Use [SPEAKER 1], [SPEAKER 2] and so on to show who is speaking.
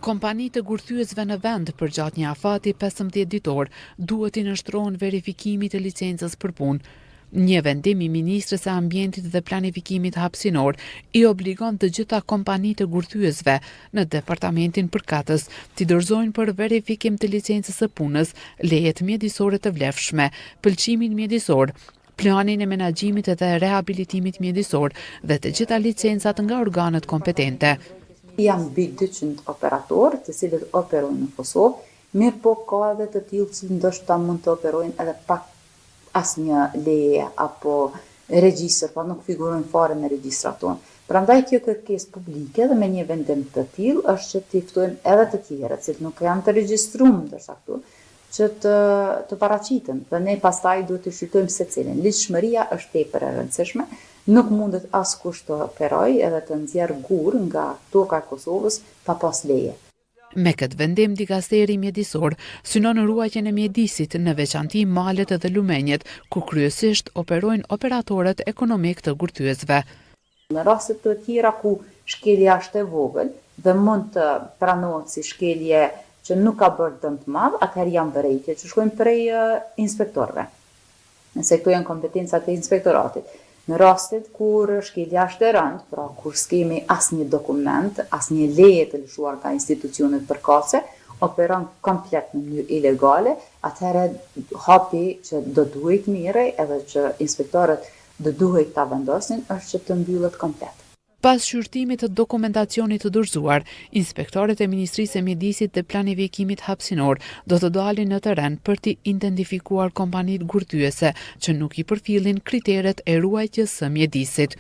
[SPEAKER 1] Kompani të gurthyesve në vend përgjatë një afati 15 ditor duhet i nështrohen verifikimit të licencës për punë. Një vendim i Ministrës së Ambientit dhe Planifikimit hapësinor i obligon të gjitha kompanitë të gurthyesve në departamentin përkatës t'i dorëzojnë për verifikim të licencës së punës lejet mjedisore të vlefshme, pëlqimin mjedisor, planin e menaxhimit dhe rehabilitimit mjedisor dhe të gjitha licencat nga organet kompetente.
[SPEAKER 2] Janë mbi 200 operatorë të cilët operojnë në Kosovë, mirë po ka edhe të tillë që ndoshta mund të operojnë edhe pak asnjë leje apo regjistër, po nuk figurojnë fare në regjistrat tonë. Prandaj kjo kërkesë publike dhe me një vendim të tillë është që t'i ftojmë edhe të tjerët, që nuk janë të regjistruar ndoshta këtu, që të paraqiten dhe ne pastaj duhet të shqyrtojmë secilin. Lidhshmëria është tepër e rëndësishme. Nuk mundet askush të operojë edhe të nxjerrë gur nga toka e Kosovës pa pas leje.
[SPEAKER 1] Me këtë vendim, dikasteri mjedisor synon ruajtjen e mjedisit në veçanti malet dhe lumenjet, ku kryesisht operojnë operatorët ekonomik të gurthyesve.
[SPEAKER 2] Në raste të tjera ku shkelja është e vogël dhe mund të pranohet si shkelje që nuk ka bërë dëm të madh, atëherë janë vërejtje që shkojnë prej inspektorëve. Nëse këto janë kompetencat e inspektoratit. Në rastet kur shkelja është e rëndë, pra kur s'kemi asnjë dokument, asnjë leje të lëshuar nga institucionet përkatëse, operon komplet në mënyrë ilegale, atëherë hapi që do duhet mirë edhe që inspektorët do duhet ta vendosin është që të mbyllet komplet.
[SPEAKER 1] Pas shqyrtimit të dokumentacionit të dorëzuar, inspektorët e Ministrisë së Mjedisit dhe Planifikimit hapësinor do të dalin në terren për të identifikuar kompanitë gurthyese që nuk i përfillin kriteret e ruajtjes së mjedisit.